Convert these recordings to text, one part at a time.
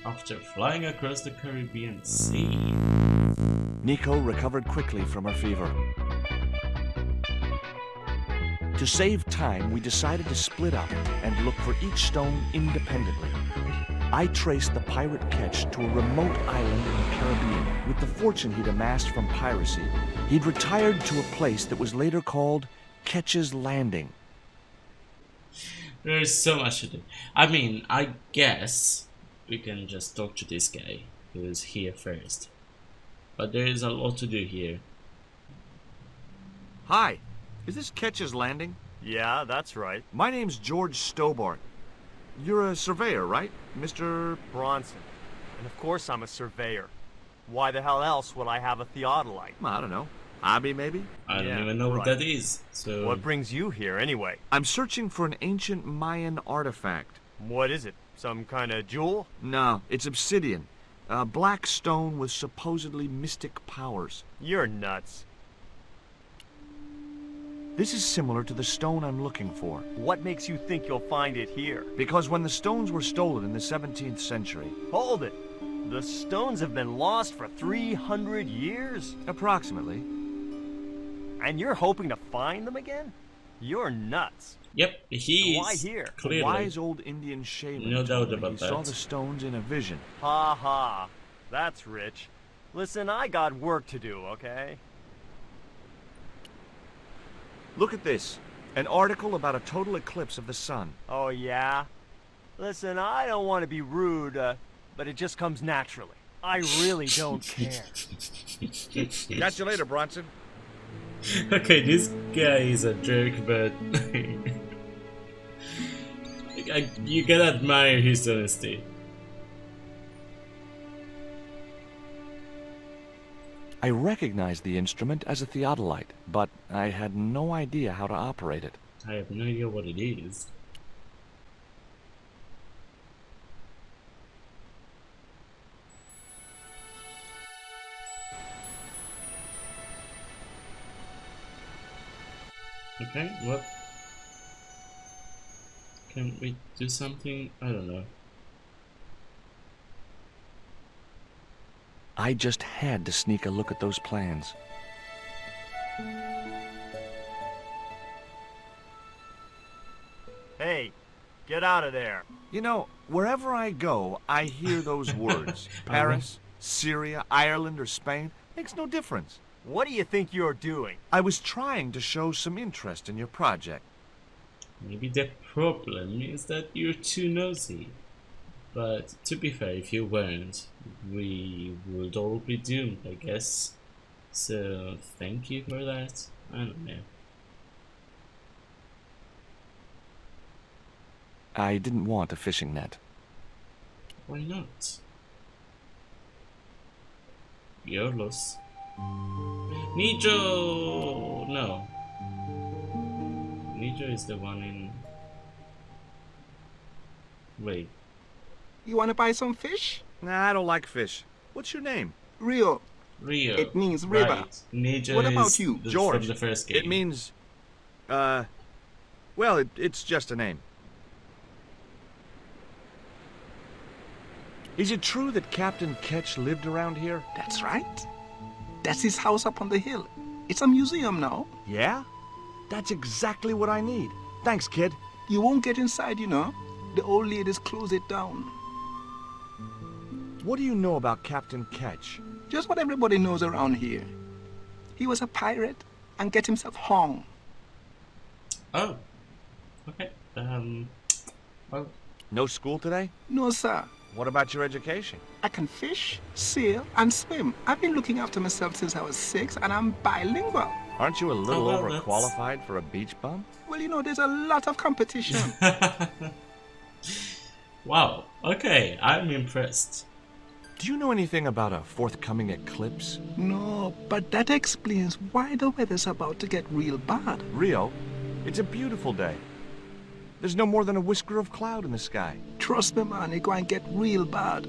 after flying across the Caribbean Sea. Nico recovered quickly from her fever. To save time, we decided to split up and look for each stone independently. I traced the pirate Ketch to a remote island in the Caribbean. With the fortune he'd amassed from piracy, he'd retired to a place that was later called Ketch's Landing. There's so much to do. I mean, I guess we can just talk to this guy who's here first. But there is a lot to do here. Hi, is this Ketch's Landing? Yeah, that's right. My name's George Stobart. You're a surveyor, right, Mr. Bronson. And of course I'm a surveyor. Why the hell else would I have a theodolite? I don't know. Hobby, maybe? I don't Yeah, even know what right. that is. So What brings you here anyway? I'm searching for an ancient Mayan artifact. What is it? Some kind of jewel? No, it's obsidian. A black stone with supposedly mystic powers. You're nuts. This is similar to the stone I'm looking for. What makes you think you'll find it here? Because when the stones were stolen in the 17th century, Hold it. The stones have been lost for 300 years? approximately, And you're hoping to find them again? You're nuts. yep, he Why is here? clearly. a wise old Indian shaman No told doubt me about he saw that. the stones in a vision. Ha ha. That's rich. Listen, I got work to do, okay? Look at this. An article about a total eclipse of the sun. Oh, yeah? Listen, I don't want to be rude, but it just comes naturally. I really don't care. Catch you later, Bronson. Okay, this guy is a jerk, but you can admire his honesty. I recognized the instrument as a theodolite, but I had no idea how to operate it. I have no idea what it is. Okay, what? Can we do something? I don't know. I just had to sneak a look at those plans. Hey, get out of there. You know, wherever I go, I hear those words. Paris, Syria, Ireland, or Spain. Makes no difference. What do you think you're doing? I was trying to show some interest in your project. Maybe the problem is that you're too nosy. But to be fair, if you weren't, we would all be doomed, I guess. So thank you for that. I don't know. I didn't want a fishing net. Why not? Your loss. Nijo! No. Nijo is the one in... Wait. You want to buy some fish? Nah, I don't like fish. What's your name? Rio. Rio. It means river. Right. Nijo What about is you? George. from the first game. It means, well, it's just a name. Is it true that Captain Ketch lived around here? That's right. That's his house up on the hill. It's a museum now. Yeah? That's exactly what I need. Thanks, kid. You won't get inside, you know. The old ladies close it down. What do you know about Captain Ketch? Just what everybody knows around here. He was a pirate and get himself hung. Oh. Okay. Well, No school today? No, sir. What about your education? I can fish, sail, and swim. I've been looking after myself since I was 6, and I'm bilingual. Aren't you a little well, that's- overqualified for a beach bum? Well, you know, there's a lot of competition. wow. Okay, I'm impressed. Do you know anything about a forthcoming eclipse? No, but that explains why the weather's about to get real bad. Rio, it's a beautiful day. There's no more than a whisker of cloud in the sky. Trust me, man, it's going to get real bad.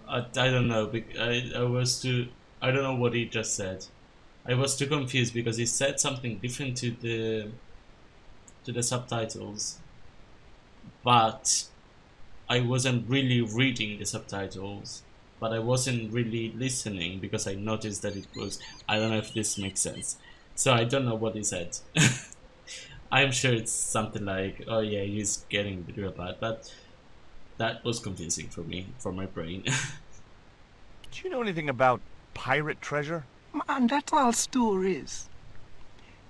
I don't know. I don't know what he just said. I was too confused because he said something different to the subtitles, but I wasn't really reading the subtitles, but I wasn't really listening because I noticed that it was, I don't know if this makes sense. So I don't know what he said. I'm sure it's something like, oh yeah, he's getting real bad, but that was confusing for me, for my brain. Do you know anything about pirate treasure? Man, that's all stories.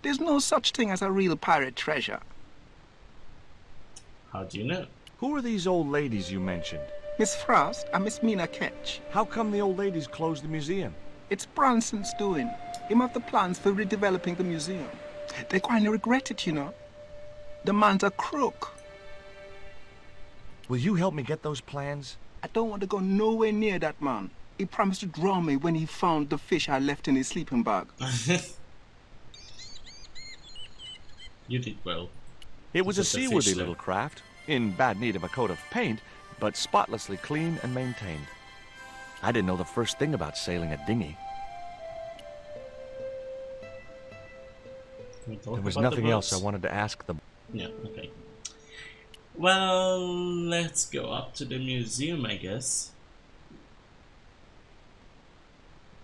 There's no such thing as a real pirate treasure. How do you know? Who are these old ladies you mentioned? Miss Frost and Miss Mina Ketch. How come the old ladies closed the museum? It's Bronson's doing. Him have the plans for redeveloping the museum. They kind of regret it, you know. The man's a crook. Will you help me get those plans? I don't want to go nowhere near that man. He promised to drown me when he found the fish I left in his sleeping bag. You did well. It was a Just a fish, seaworthy though. little craft, in bad need of a coat of paint, but spotlessly clean and maintained. I didn't know the first thing about sailing a dinghy. Can we talk There was about the nothing else I boats? wanted to ask them. Yeah, okay. Well, let's go up to the museum, I guess.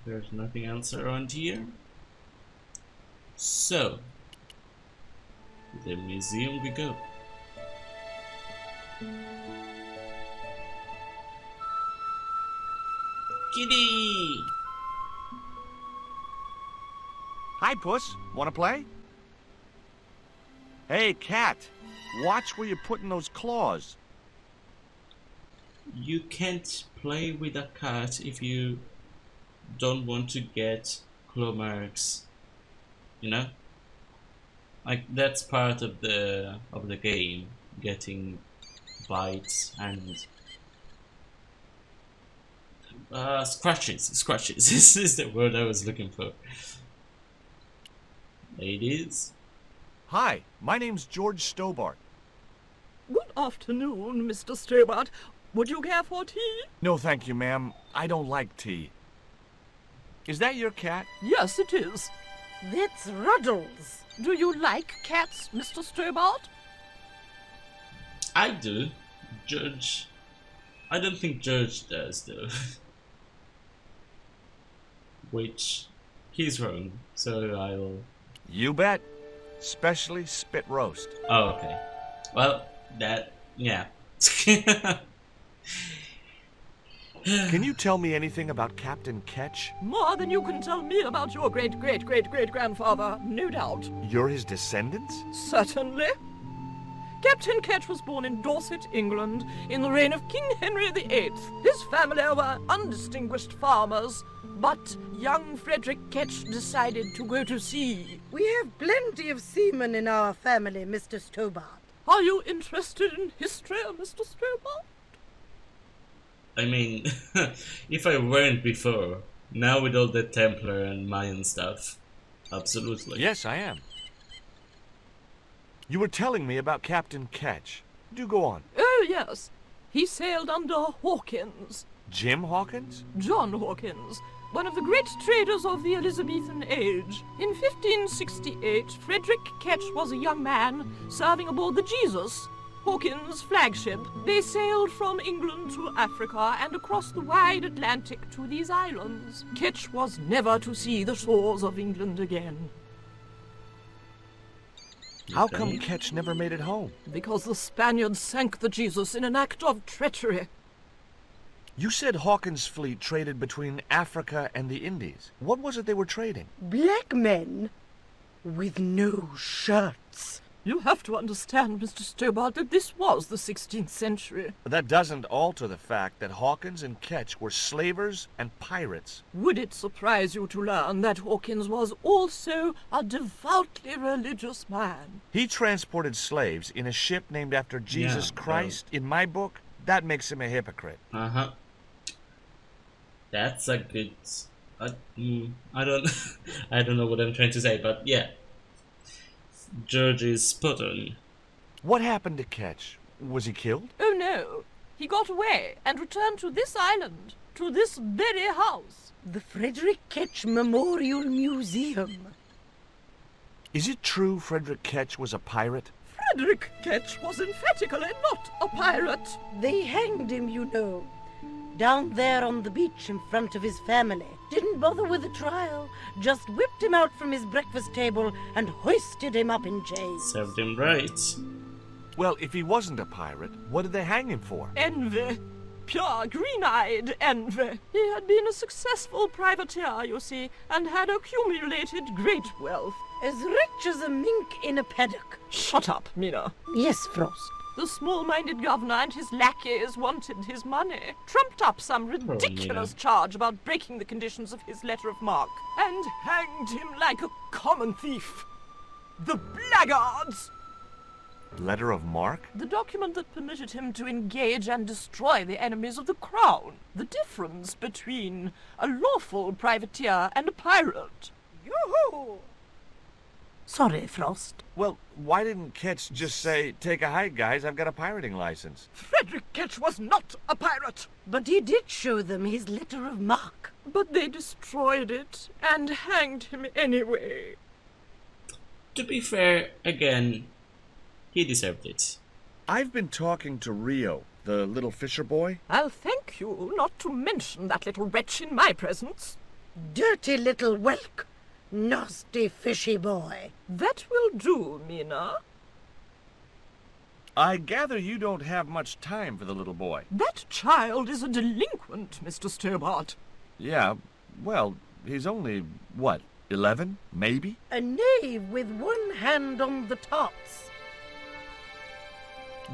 There's nothing else around here. So, to the museum we go. Kitty! Hi, Puss. Want to play? Hey, cat. Watch where you're putting those claws. You can't play with a cat if you don't want to get claw marks. You know? Like, that's part of the game, getting bites and scratches. This is the word I was looking for. Ladies, Hi, my name's George Stobart. Good afternoon, Mr. Stobart. Would you care for tea? No, thank you, ma'am. I don't like tea. Is that your cat? Yes, it is. That's Ruddles. Do you like cats, Mr. Stobart? I do. George, I don't think George does though. Which, he's wrong, so I'll... You bet. Specially spit roast. Oh, okay. Well, that, yeah. Can you tell me anything about Captain Ketch? More than you can tell me about your great-great-great-great-grandfather, no doubt. You're his descendants? Certainly. Captain Ketch was born in Dorset, England, in the reign of King Henry VIII. His family were undistinguished farmers, but young Frederick Ketch decided to go to sea. We have plenty of seamen in our family, Mr. Stobart. Are you interested in history, Mr. Stobart? I mean, if I weren't before, now with all the Templar and Mayan stuff, absolutely. Yes, I am. You were telling me about Captain Ketch. Do go on. Oh, yes. He sailed under Hawkins. Jim Hawkins? John Hawkins, one of the great traders of the Elizabethan age. In 1568, Frederick Ketch was a young man serving aboard the Jesus, Hawkins' flagship. They sailed from England to Africa and across the wide Atlantic to these islands. Ketch was never to see the shores of England again, How come Ketch never made it home? because the Spaniards sank the Jesus in an act of treachery. You said Hawkins' fleet traded between Africa and the Indies. What was it they were trading? Black men with no shirts. You have to understand, Mr. Stobart, that this was the 16th century. But that doesn't alter the fact that Hawkins and Ketch were slavers and pirates. Would it surprise you to learn that Hawkins was also a devoutly religious man? He transported slaves in a ship named after Jesus Yeah, Christ. In my book, that makes him a hypocrite. Uh-huh. That's a good... I don't... I don't know what I'm trying to say, but yeah. George is spot on. What happened to Ketch? Was he killed? Oh no, he got away and returned to this island, to this very house. The Frederick Ketch Memorial Museum. Is it true Frederick Ketch was a pirate? Frederick Ketch was emphatically not a pirate. They hanged him, you know. Down there on the beach in front of his family. Didn't bother with a trial. Just whipped him out from his breakfast table and hoisted him up in chains. Served him right. Well, if he wasn't a pirate, what did they hang him for? Envy. Pure green-eyed envy. He had been a successful privateer, you see, and had accumulated great wealth. As rich as a mink in a paddock. Shut up, Mina. Yes, Frost. The small-minded governor and his lackeys wanted his money, trumped up some ridiculous charge about breaking the conditions of his letter of marque, and hanged him like a common thief. The blackguards! Letter of marque? The document that permitted him to engage and destroy the enemies of the crown. The difference between a lawful privateer and a pirate. Yoo-hoo! Sorry, Frost. Well, why didn't Ketch just say, take a hike, guys, I've got a pirating license? Frederick Ketch was not a pirate! But he did show them his letter of marque. But they destroyed it and hanged him anyway. To be fair, again, he deserved it. I've been talking to Rio, the little fisher boy. I'll thank you not to mention that little wretch in my presence. Dirty little whelk. Nasty fishy boy. That will do, Mina. I gather you don't have much time for the little boy. That child is a delinquent, Mr. Stobart. Yeah, well, he's only, what, 11, maybe? A knave with one hand on the tops.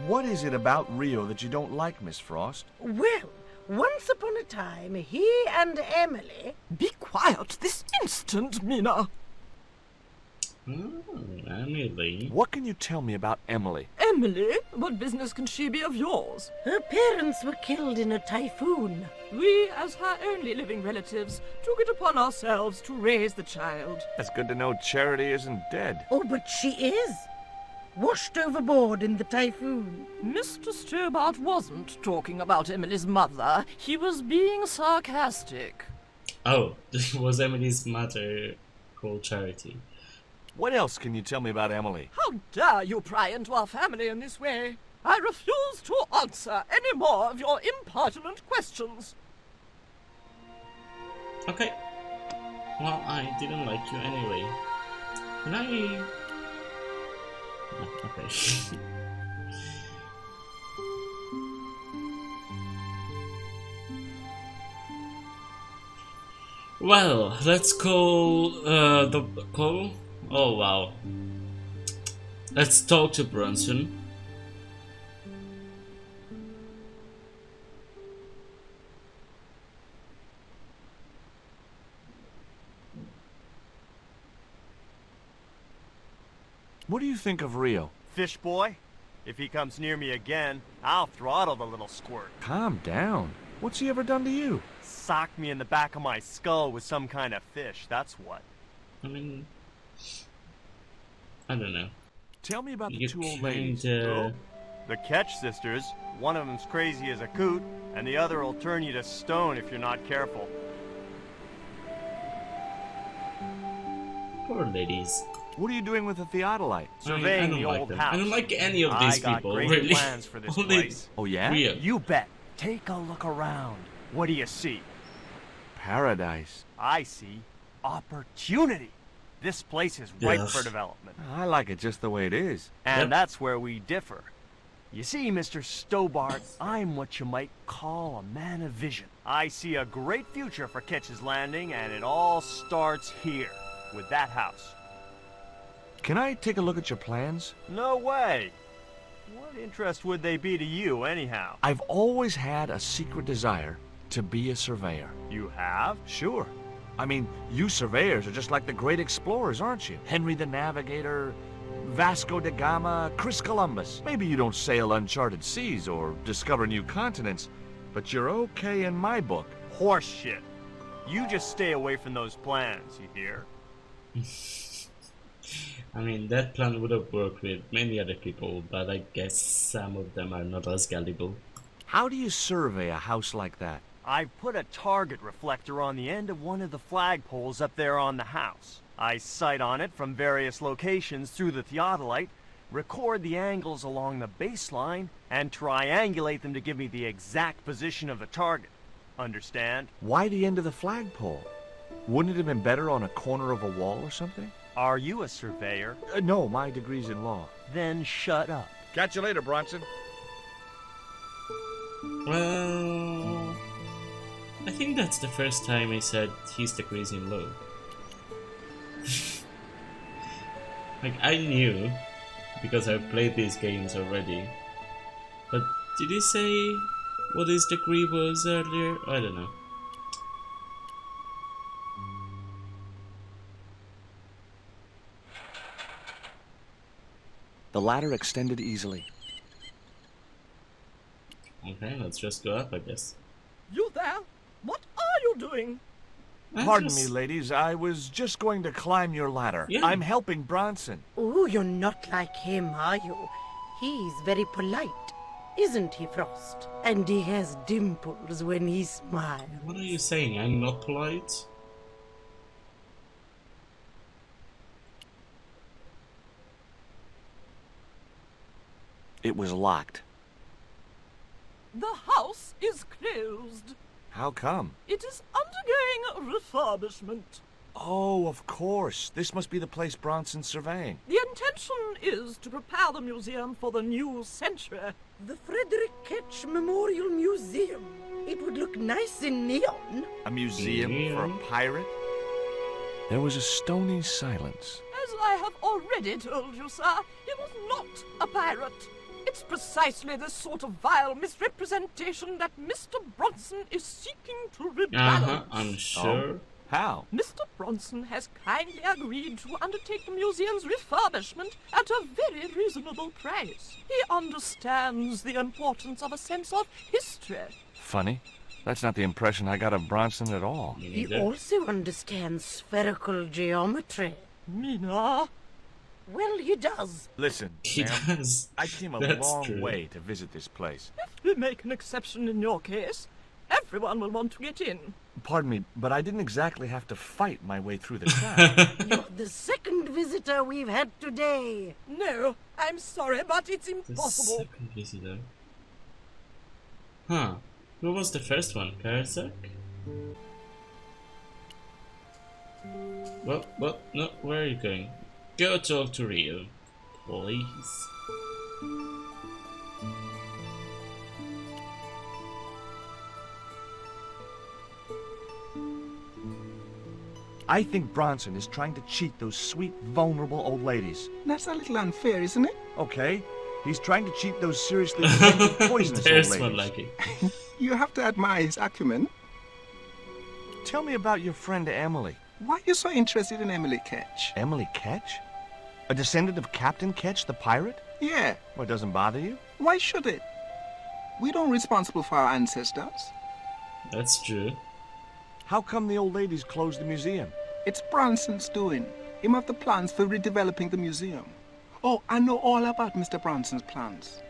What is it about Rio that you don't like, Miss Frost? Well, once upon a time, he and Emily... Be quiet this instant, Mina. Oh, Emily. What can you tell me about Emily? Emily? What business can she be of yours? Her parents were killed in a typhoon. We, as her only living relatives, took it upon ourselves to raise the child. It's good to know Charity isn't dead. Oh, but she is. Washed overboard in the typhoon. Mr. Stobart wasn't talking about Emily's mother. He was being sarcastic. Oh, this was Emily's mother called Charity. What else can you tell me about Emily? How dare you pry into our family in this way? I refuse to answer any more of your impertinent questions. Okay. Well, I didn't like you anyway. Can I... Oh, okay. Well, let's call the call. Oh wow. Let's talk to Bronson. What do you think of Rio? Fish boy? If he comes near me again, I'll throttle the little squirt. Calm down. What's he ever done to you? Sock me in the back of my skull with some kind of fish, that's what. I mean, I don't know. Tell me about the You two old ladies. kinda... The Ketch sisters, one of them's crazy as a coot, and the other will turn you to stone if you're not careful. Poor ladies. What are you doing with the theodolite? Surveying don't the like old them. house. I don't like any of these I got people, great really. plans for this Only place. Oh, yeah? Rio. You bet. Take a look around. What do you see? Paradise. I see opportunity. This place is ripe Yes. for development. I like it just the way it is. And Yep. that's where we differ. You see, Mr. Stobart, I'm what you might call a man of vision. I see a great future for Ketch's Landing, and it all starts here, with that house. Can I take a look at your plans? No way! What interest would they be to you, anyhow? I've always had a secret desire to be a surveyor. You have? Sure. I mean, you surveyors are just like the great explorers, aren't you? Henry the Navigator, Vasco da Gama, Chris Columbus. Maybe you don't sail uncharted seas or discover new continents, but you're okay in my book. Horse shit. You just stay away from those plans, you hear? I mean, that plan would have worked with many other people, but I guess some of them are not as gullible. How do you survey a house like that? I put a target reflector on the end of one of the flagpoles up there on the house. I sight on it from various locations through the theodolite, record the angles along the baseline, and triangulate them to give me the exact position of the target. Understand? Why the end of the flagpole? Wouldn't it have been better on a corner of a wall or something? Are you a surveyor? No, my degree's in law. Then shut up. Catch you later, Bronson. Well, I think that's the first time he said his degree's in law. Like, I knew, because I've played these games already. But did he say what his degree was earlier? I don't know. The ladder extended easily. Okay, let's just go up, I guess. You there? What are you doing? Pardon me, ladies. I was just going to climb your ladder. Yeah. I'm helping Bronson. Oh, you're not like him, are you? He's very polite, isn't he, Frost? And he has dimples when he smiles. What are you saying? I'm not polite? It was locked. The house is closed. How come? It is undergoing refurbishment. Oh, of course. This must be the place Bronson's surveying. The intention is to prepare the museum for the new century. The Frederick Ketch Memorial Museum. It would look nice in neon. A museum for a pirate? There was a stony silence. As I have already told you, sir, he was not a pirate. It's precisely this sort of vile misrepresentation that Mr. Bronson is seeking to rebalance. I'm sure. How? Mr. Bronson has kindly agreed to undertake the museum's refurbishment at a very reasonable price. He understands the importance of a sense of history. Funny. That's not the impression I got of Bronson at all. Me He neither. also understands spherical geometry. Mina? Well, he does. Listen, He ma'am, does. I came a That's long true. way to visit this place. If we make an exception in your case, everyone will want to get in. Pardon me, but I didn't exactly have to fight my way through the crowd. You're the second visitor we've had today. No, I'm sorry, but it's The impossible. second visitor. Huh. Who was the first one? Karazak? Well, no, where are you going? Go talk to Rio, please. I think Bronson is trying to cheat those sweet, vulnerable old ladies. That's a little unfair, isn't it? Okay, he's trying to cheat those seriously demented, poisonous old There's ladies. one like it. You have to admire his acumen. Tell me about your friend Emily. Why are you so interested in Emily Ketch? Emily Ketch? A descendant of Captain Ketch, the pirate? Yeah, What, doesn't bother you? why should it? We don't responsible for our ancestors. That's true. How come the old ladies closed the museum? It's Bronson's doing. Him have the plans for redeveloping the museum. Oh, I know all about Mr. Bronson's plans.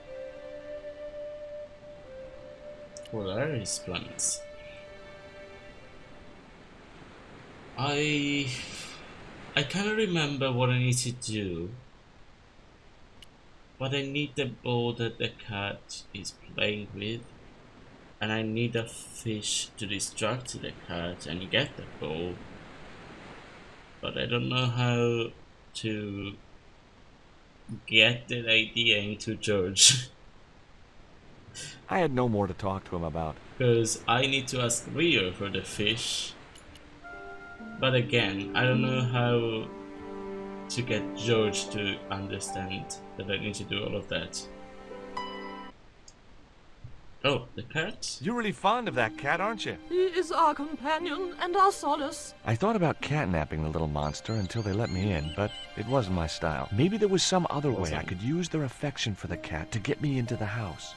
What are his plans? I can't remember what I need to do, but I need the ball that the cat is playing with, and I need a fish to distract the cat and get the ball, but I don't know how to get that idea into George. I had no more to talk to him about. Because I need to ask Rio for the fish. But again, I don't know how to get George to understand that I need to do all of that. Oh, the cat? You're really fond of that cat, aren't you? He is our companion and our solace. I thought about catnapping the little monster until they let me in, but it wasn't my style. Maybe there was some other way I could use their affection for the cat to get me into the house.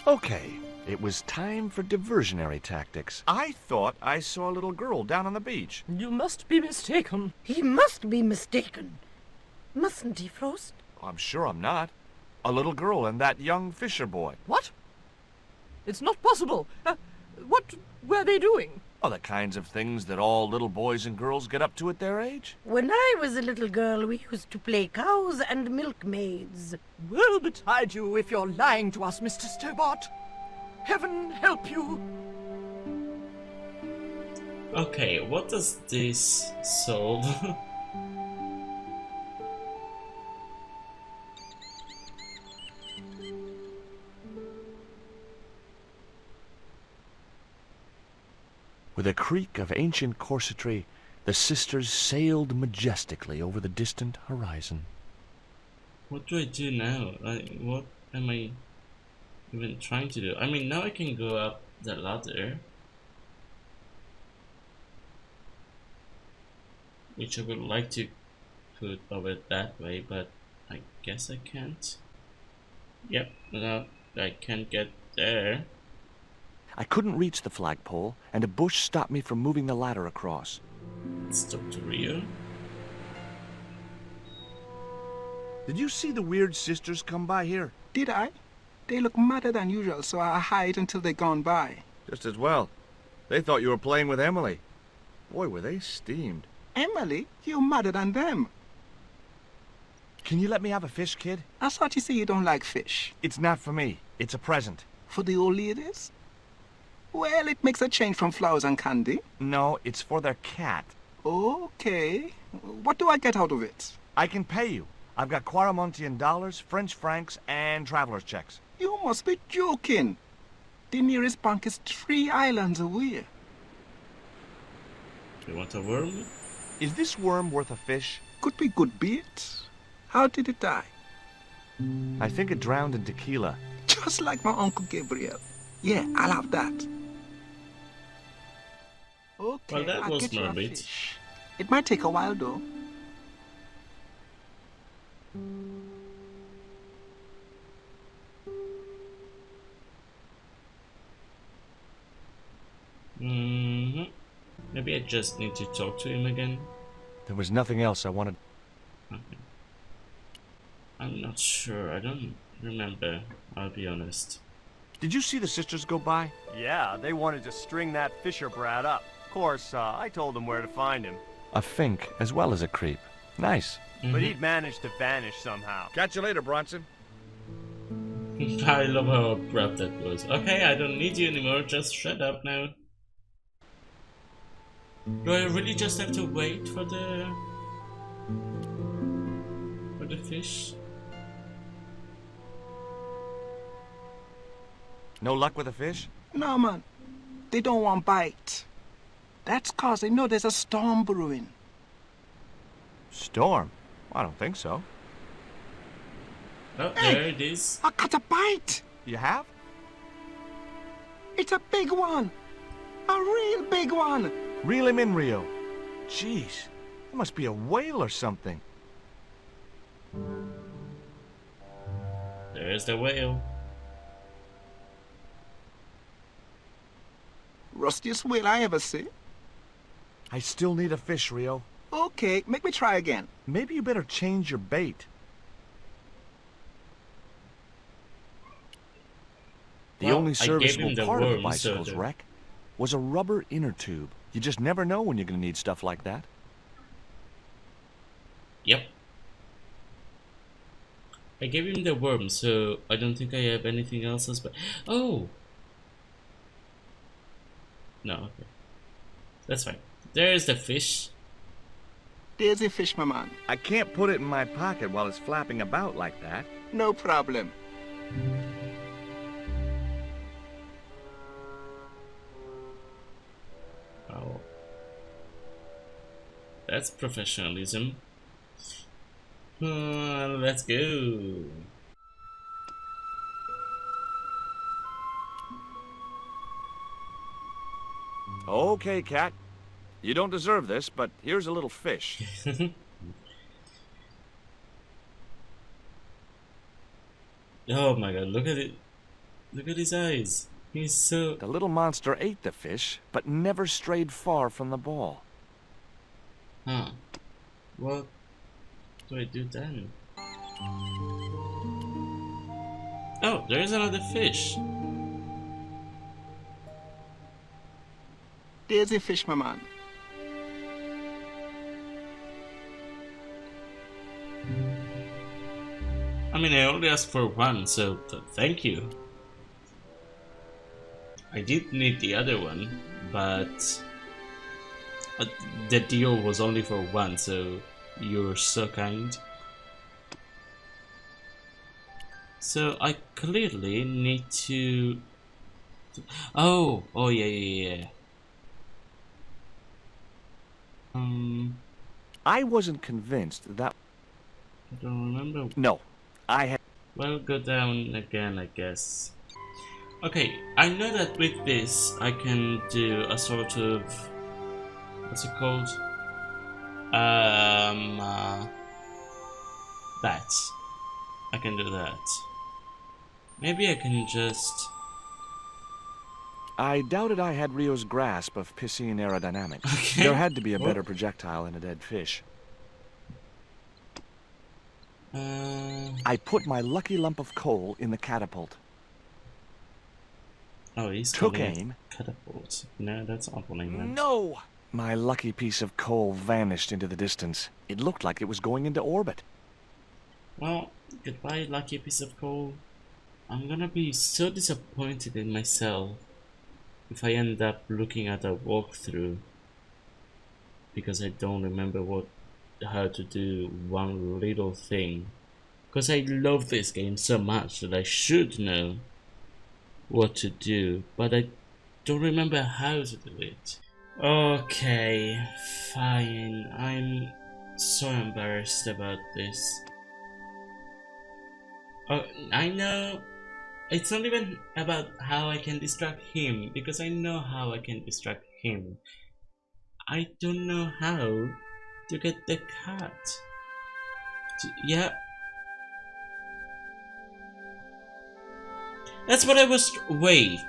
Okay, it was time for diversionary tactics. I thought I saw a little girl down on the beach. You must be mistaken. He must be mistaken. Mustn't he, Frost? I'm sure I'm not. A little girl and that young fisher boy. What? It's not possible. What were they doing? Oh, the kinds of things that all little boys and girls get up to at their age. When I was a little girl, we used to play cows and milkmaids. Woe betide you if you're lying to us, Mr. Stobart. Heaven help you. Okay, what does this solve? With a creak of ancient corsetry, the sisters sailed majestically over the distant horizon. What do I do now? What am I even trying to do? I mean, now I can go up the ladder, which I would like to put over that way, but I guess I can't. Yep, no, I can't get there. I couldn't reach the flagpole, and a bush stopped me from moving the ladder across. It's Dr. Rio. Did you see the weird sisters come by here? Did I? They look madder than usual, so I hide until they're gone by. Just as well. They thought you were playing with Emily. Boy, were they steamed. Emily, you're madder than them. Can you let me have a fish, kid? I thought you say you don't like fish. It's not for me. It's a present. For the old ladies? Well, it makes a change from flowers and candy. No, it's for their cat. Okay. What do I get out of it? I can pay you. I've got Quaramontian dollars, French francs, and traveler's checks. You must be joking. The nearest bank is 3 islands away. You want a worm? Is this worm worth a fish? Could be good bait. How did it die? I think it drowned in tequila. Just like my Uncle Gabriel. Yeah, I'll have that. Okay, Well, that I'll was get you a morbid. fish. It might take a while, though. Maybe I just need to talk to him again. There was nothing else I wanted. Okay. I'm not sure. I don't remember. I'll be honest. Did you see the sisters go by? Yeah, they wanted to string that Fisher brat up. Of course, I told them where to find him. A fink as well as a creep. Nice. But he'd managed to vanish somehow. Catch you later, Bronson. I love how abrupt that was. Okay, I don't need you anymore. Just shut up now. Do I really just have to wait for the fish? No luck with a fish? No, man. They don't want bite. That's cause they know there's a storm brewing. Storm? I don't think so. Oh, Hey! there it is. I caught a bite. You have? It's a big one. A real big one. Reel him in, Rio. Jeez, it must be a whale or something. There's the whale. Rustiest whale I ever see. I still need a fish, Rio. Okay, make me try again. Maybe you better change your bait. The Well, only I gave serviceable him the part of the worm, so bicycle's the- wreck was a rubber inner tube. You just never know when you're going to need stuff like that. Yep. I gave him the worm, so I don't think I have anything else. But oh, no, okay, that's fine. There's the fish. There's a fish, my man. I can't put it in my pocket while it's flapping about like that. No problem. Oh, that's professionalism. Let's go. Okay, cat. You don't deserve this, but here's a little fish. Oh my god, look at it. Look at his eyes. He's so... The little monster ate the fish, but never strayed far from the ball. Huh. What do I do then? Oh, there's another fish. Daisy fish, my man. I mean, I only asked for one, so thank you. I did need the other one, but the deal was only for one, so you're so kind. So I clearly need to... Oh yeah. I wasn't convinced that... I don't remember. No, I had... Well, go down again, I guess. Okay, I know that with this I can do a sort of... What's it called? That. I can do that. Maybe I can just... I doubted I had Rio's grasp of Piscean aerodynamics. Okay. There had to be a better projectile in a dead fish. I put my lucky lump of coal in the catapult. Oh, he's Took calling it aim. catapult. No, that's not what I meant. No! My lucky piece of coal vanished into the distance. It looked like it was going into orbit. Well, goodbye, lucky piece of coal. I'm gonna be so disappointed in myself if I end up looking at a walkthrough because I don't remember how to do one little thing. Because I love this game so much that I should know what to do, but I don't remember how to do it. Okay, fine. I'm so embarrassed about this. Oh, I know. It's not even about how I can distract him, because I know how I can distract him. I don't know how to get the cat. Yeah. That's what I was... Wait.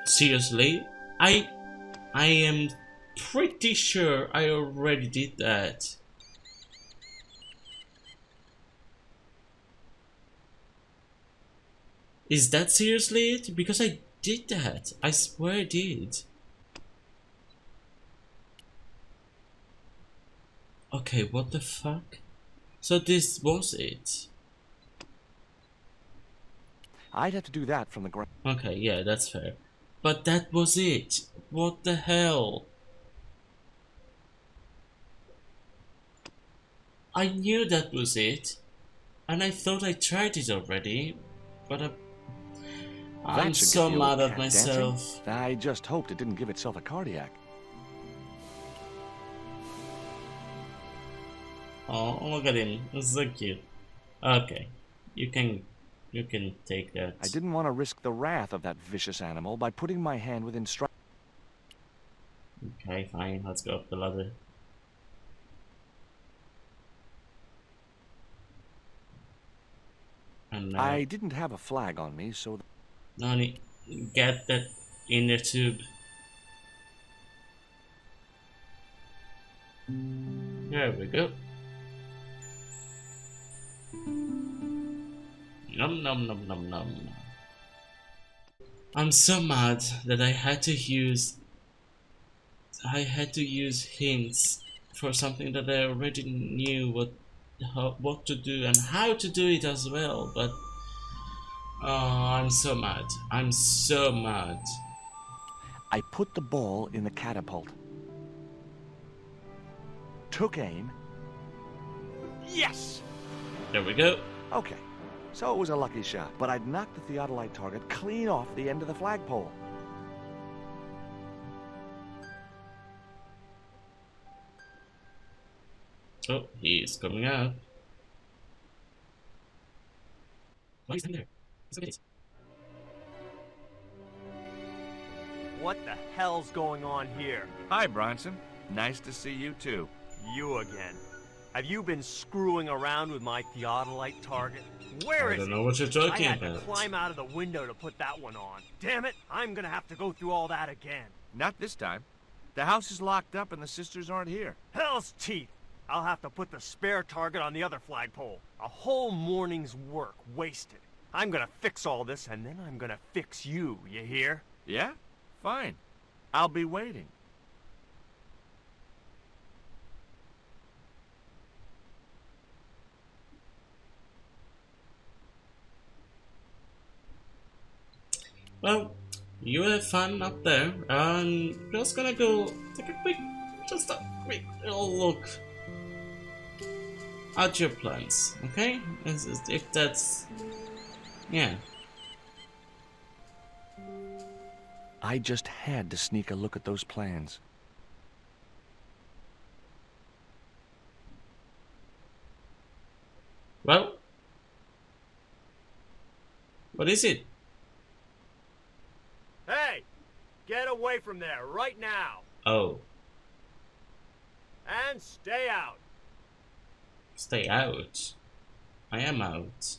Seriously? I am pretty sure I already did that. Is that seriously it? Because I did that. I swear I did. Okay, what the fuck? So this was it. I'd have to do that from the ground. Okay, yeah, that's fair. But that was it. What the hell? I knew that was it. And I thought I tried it already. But I'm so mad at myself. I just hoped it didn't give itself a cardiac. Oh, look at him. It's so cute. Okay. You can take that. I didn't want to risk the wrath of that vicious animal by putting my hand within strike. Okay, fine. Let's go up the ladder. And I didn't have a flag on me, so... Nani, get that inner tube. There we go. Nom nom nom nom nom. I'm so mad that I had to use hints for something that I already knew what to do and how to do it as well, but I'm so mad. I'm so mad. I put the ball in the catapult. Took aim. Yes! There we go. Okay, so it was a lucky shot, but I'd knocked the theodolite target clean off the end of the flagpole. Oh, he's coming out. Why is he there? What the hell's going on here? Hi, Bronson. Nice to see you, too. You again. Have you been screwing around with my theodolite target? Where I is don't it? know what you're talking I had about. to climb out of the window to put that one on. Damn it, I'm gonna have to go through all that again. Not this time. The house is locked up and the sisters aren't here. Hell's teeth! I'll have to put the spare target on the other flagpole. A whole morning's work wasted. I'm gonna fix all this and then I'm gonna fix you, you hear? Yeah? Fine. I'll be waiting. Well, you have fun up there. I'm just gonna go take a quick little look at your plans, okay? If that's... yeah. I just had to sneak a look at those plans. Well, what is it? Hey! Get away from there right now! Oh, And stay out! stay out. I am out.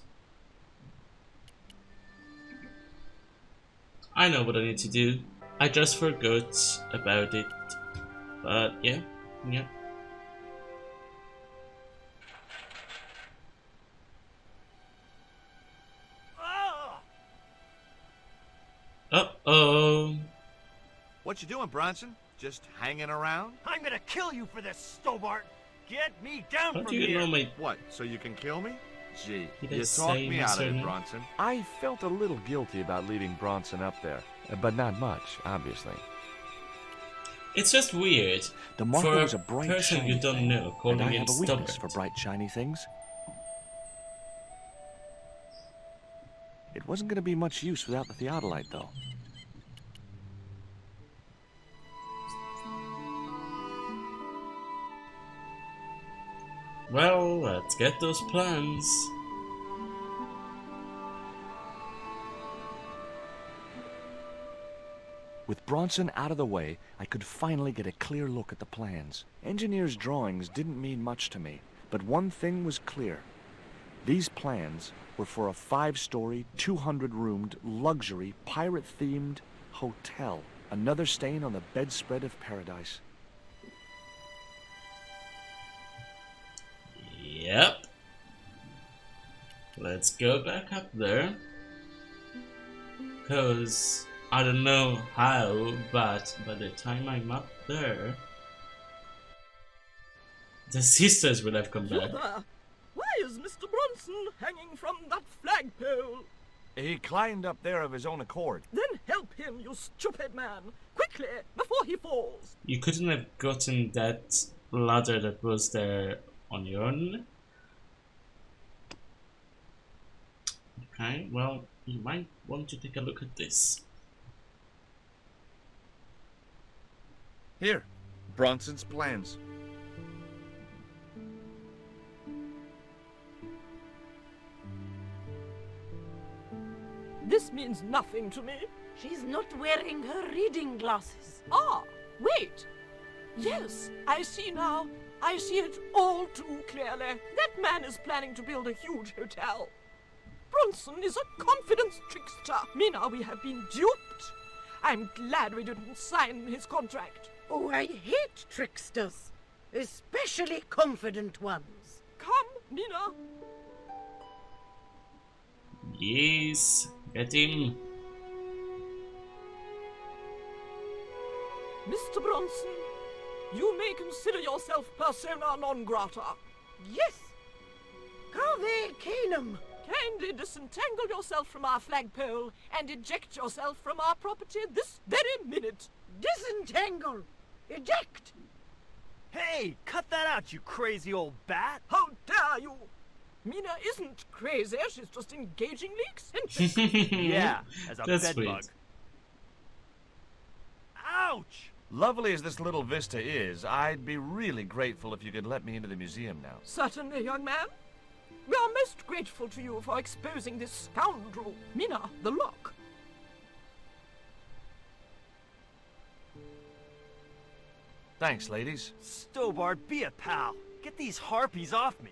I know what I need to do. I just forgot about it. But yeah. Ah! Uh-oh. What you doing, Bronson? Just hanging around? I'm gonna kill you for this, Stobart! Get me down How from do you here! know my... What, so you can kill me? Gee, Did I you say talked me my out of surname? it, Bronson. I felt a little guilty about leaving Bronson up there, but not much, obviously. It's just weird. The marker For was a bright, person shiny you don't thing, know, calling and I him have a weakness stubborn. for bright, shiny things. It wasn't going to be much use without the theodolite, though. Well, let's get those plans. With Bronson out of the way, I could finally get a clear look at the plans. Engineers' drawings didn't mean much to me, but one thing was clear. These plans were for a 5-story, 200-roomed, luxury, pirate-themed hotel. Another stain on the bedspread of paradise. Yep. Let's go back up there. Cause I don't know how, but by the time I'm up there, the sisters will have come You back. there! Why is Mr. Bronson hanging from that flagpole? He climbed up there of his own accord. Then help him, you stupid man! Quickly, before he falls! You couldn't have gotten that ladder that was there on your own. Okay, well, you might want to take a look at this. Here, Bronson's plans. This means nothing to me. She's not wearing her reading glasses. Ah, wait! Yes, I see now. I see it all too clearly. That man is planning to build a huge hotel. Bronson is a confidence trickster. Mina, we have been duped. I'm glad we didn't sign his contract. Oh, I hate tricksters, especially confident ones. Come, Mina. Yes, get him. Mr. Bronson, you may consider yourself persona non grata. Yes. Cave Canem. Kindly disentangle yourself from our flagpole and eject yourself from our property this very minute. Disentangle. Eject. Hey, cut that out, you crazy old bat! How dare you! Mina isn't crazy, she's just engagingly eccentric. Yeah, as a That's bedbug. sweet. Ouch! Lovely as this little vista is, I'd be really grateful if you could let me into the museum now. Certainly, young man. We are most grateful to you for exposing this scoundrel, Mina the Lock. Thanks, ladies. Stobart, be a pal. Get these harpies off me.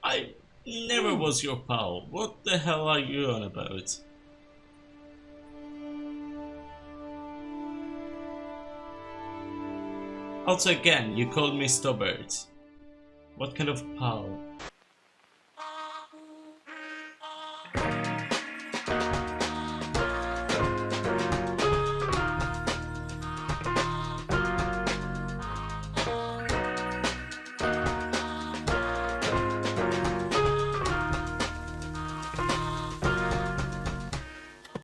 I never was your pal. What the hell are you on about? Also, again, you called me Stobart. What kind of pal